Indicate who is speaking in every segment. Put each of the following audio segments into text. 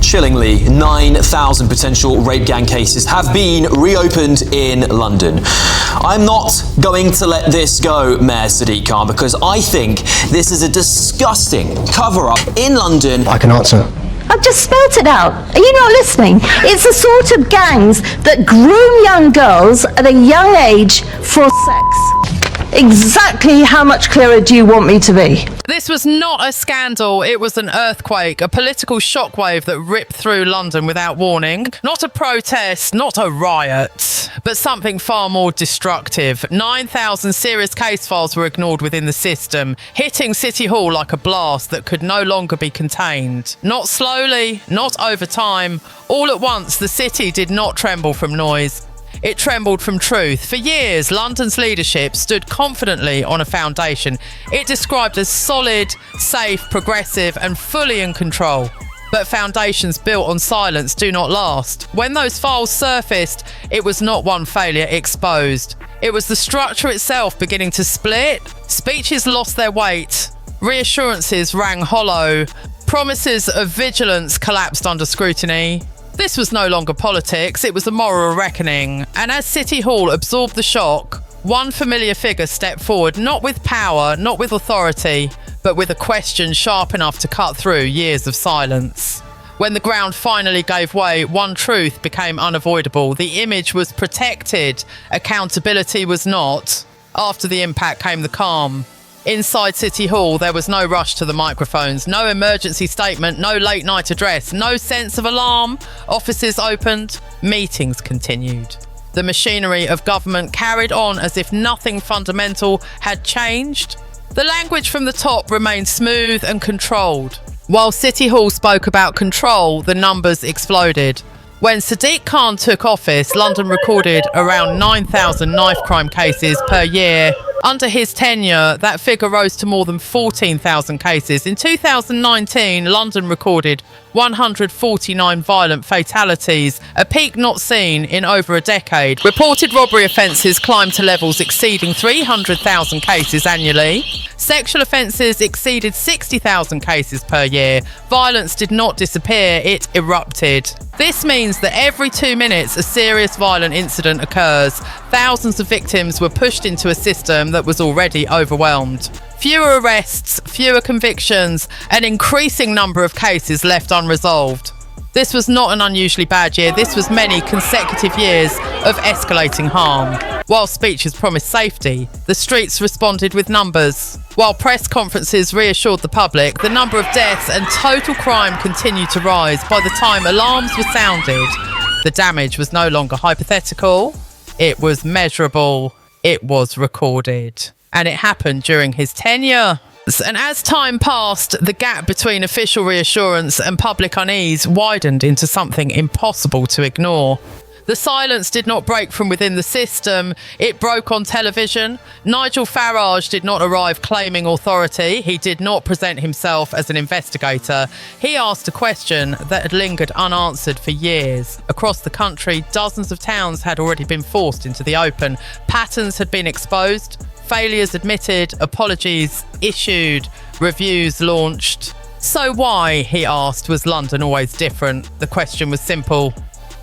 Speaker 1: chillingly, 9,000 potential rape gang cases have been reopened in London. I'm not going to let this go, Mayor Sadiq Khan, because I think this is a disgusting cover-up in London.
Speaker 2: I can answer.
Speaker 3: I've just spelt it out. Are you not listening? It's the sort of gangs that groom young girls at a young age for sex. Exactly how much clearer do you want me to be?
Speaker 4: This was not a scandal, it was an earthquake, a political shockwave that ripped through London without warning. Not a protest, not a riot, but something far more destructive. 9,000 serious case files were ignored within the system, hitting City Hall like a blast that could no longer be contained. Not slowly, not over time. All at once, the city did not tremble from noise. It trembled from truth. For years, London's leadership stood confidently on a foundation it described as solid, safe, progressive, and fully in control. But foundations built on silence do not last. When those files surfaced, it was not one failure exposed. It was the structure itself beginning to split. Speeches lost their weight. Reassurances rang hollow. Promises of vigilance collapsed under scrutiny. This was no longer politics, it was a moral reckoning. And as City Hall absorbed the shock, one familiar figure stepped forward, not with power, not with authority, but with a question sharp enough to cut through years of silence. When the ground finally gave way, one truth became unavoidable. The image was protected, accountability was not. After the impact came the calm. Inside City Hall, there was no rush to the microphones, no emergency statement, no late night address, no sense of alarm. Offices opened, meetings continued. The machinery of government carried on as if nothing fundamental had changed. The language from the top remained smooth and controlled. While City Hall spoke about control, the numbers exploded. When Sadiq Khan took office, London recorded around 9,000 knife crime cases per year. Under his tenure, that figure rose to more than 14,000 cases. In 2019, London recorded 149 violent fatalities, a peak not seen in over a decade. Reported robbery offences climbed to levels exceeding 300,000 cases annually. Sexual offences exceeded 60,000 cases per year. Violence did not disappear, it erupted. This means that every 2 minutes a serious violent incident occurs. Thousands of victims were pushed into a system that was already overwhelmed. Fewer arrests, fewer convictions, an increasing number of cases left unresolved. This was not an unusually bad year, this was many consecutive years of escalating harm. While speeches promised safety, the streets responded with numbers. While press conferences reassured the public, the number of deaths and total crime continued to rise. By the time alarms were sounded, the damage was no longer hypothetical, it was measurable, it was recorded. And it happened during his tenure. And as time passed, the gap between official reassurance and public unease widened into something impossible to ignore. The silence did not break from within the system, it broke on television. Nigel Farage did not arrive claiming authority, he did not present himself as an investigator. He asked a question that had lingered unanswered for years. Across the country, dozens of towns had already been forced into the open. Patterns had been exposed, failures admitted, apologies issued, reviews launched. So why, he asked, was London always different? The question was simple.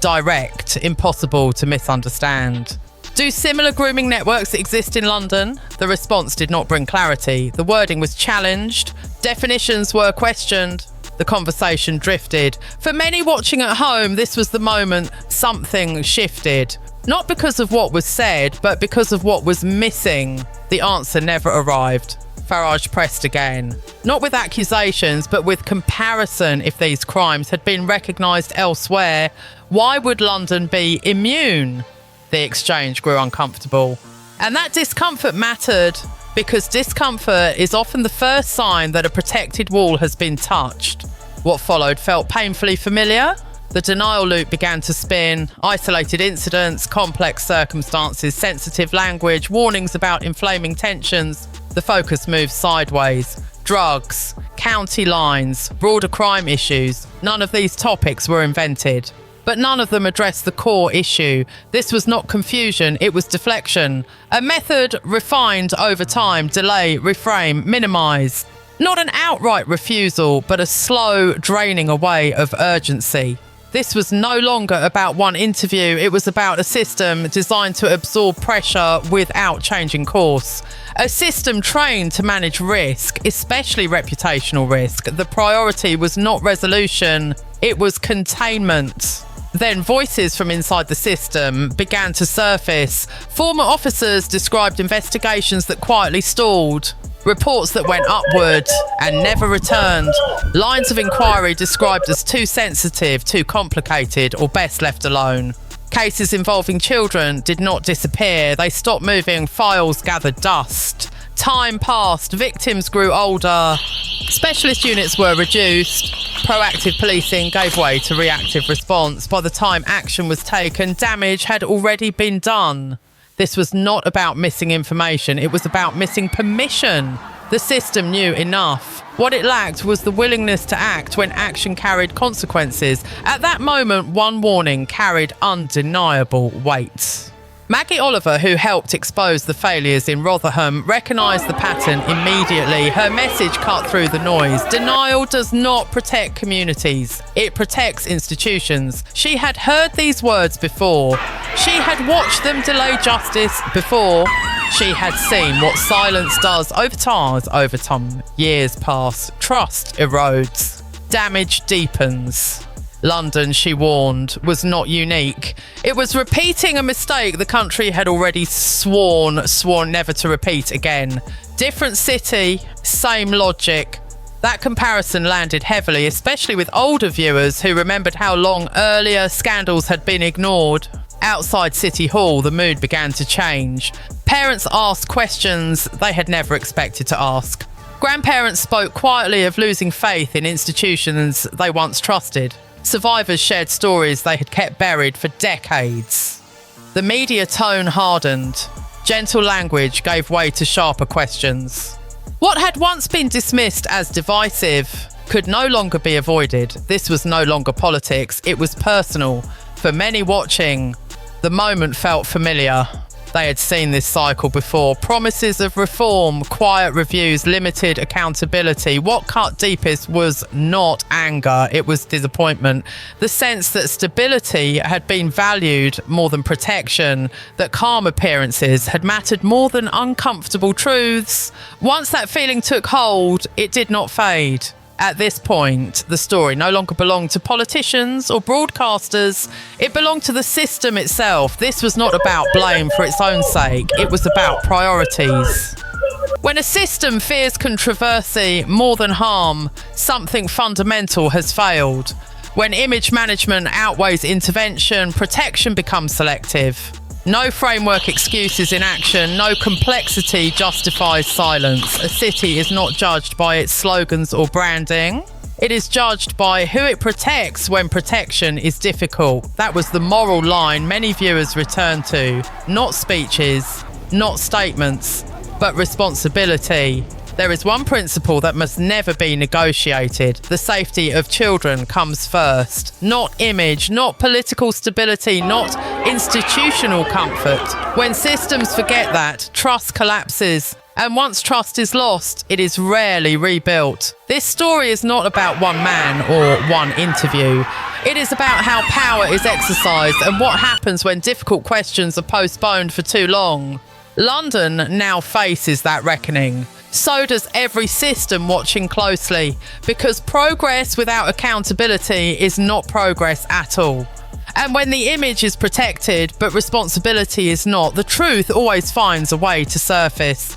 Speaker 4: Direct, impossible to misunderstand. Do similar grooming networks exist in London? The response did not bring clarity. The wording was challenged. Definitions were questioned. The conversation drifted. For many watching at home, this was the moment something shifted. Not because of what was said, but because of what was missing. The answer never arrived. Farage pressed again. Not with accusations, but with comparison. If these crimes had been recognised elsewhere, why would London be immune? The exchange grew uncomfortable. And that discomfort mattered, because discomfort is often the first sign that a protected wall has been touched. What followed felt painfully familiar. The denial loop began to spin. Isolated incidents, complex circumstances, sensitive language, warnings about inflaming tensions. The focus moved sideways. Drugs, county lines, broader crime issues. None of these topics were invented. But none of them addressed the core issue. This was not confusion, it was deflection. A method refined over time, delay, reframe, minimise. Not an outright refusal, but a slow draining away of urgency. This was no longer about one interview, it was about a system designed to absorb pressure without changing course. A system trained to manage risk, especially reputational risk. The priority was not resolution, it was containment. Then voices from inside the system began to surface. Former officers described investigations that quietly stalled. Reports that went upward and never returned. Lines of inquiry described as too sensitive, too complicated, or best left alone. Cases involving children did not disappear. They stopped moving, files gathered dust. Time passed, victims grew older. Specialist units were reduced. Proactive policing gave way to reactive response. By the time action was taken, damage had already been done. This was not about missing information, it was about missing permission. The system knew enough. What it lacked was the willingness to act when action carried consequences. At that moment, one warning carried undeniable weight. Maggie Oliver, who helped expose the failures in Rotherham, recognised the pattern immediately. Her message cut through the noise. Denial does not protect communities. It protects institutions. She had heard these words before. She had watched them delay justice before. She had seen what silence does over time. Years pass. Trust erodes. Damage deepens. London, she warned, was not unique. It was repeating a mistake the country had already sworn never to repeat again. Different city, same logic. That comparison landed heavily, especially with older viewers who remembered how long earlier scandals had been ignored. Outside City Hall, the mood began to change. Parents asked questions they had never expected to ask. Grandparents spoke quietly of losing faith in institutions they once trusted. Survivors shared stories they had kept buried for decades. The media tone hardened. Gentle language gave way to sharper questions. What had once been dismissed as divisive could no longer be avoided. This was no longer politics, it was personal. For many watching, the moment felt familiar. They had seen this cycle before. Promises of reform, quiet reviews, limited accountability. What cut deepest was not anger, it was disappointment. The sense that stability had been valued more than protection, that calm appearances had mattered more than uncomfortable truths. Once that feeling took hold, it did not fade. At this point, the story no longer belonged to politicians or broadcasters. It belonged to the system itself. This was not about blame for its own sake. It was about priorities. When a system fears controversy more than harm, something fundamental has failed. When image management outweighs intervention, protection becomes selective. No framework excuses inaction, no complexity justifies silence. A city is not judged by its slogans or branding. It is judged by who it protects when protection is difficult. That was the moral line many viewers returned to. Not speeches, not statements, but responsibility. There is one principle that must never be negotiated. The safety of children comes first. Not image, not political stability, not institutional comfort. When systems forget that, trust collapses. And once trust is lost, it is rarely rebuilt. This story is not about one man or one interview. It is about how power is exercised and what happens when difficult questions are postponed for too long. London now faces that reckoning. So does every system watching closely, because progress without accountability is not progress at all. And when the image is protected but responsibility is not, the truth always finds a way to surface.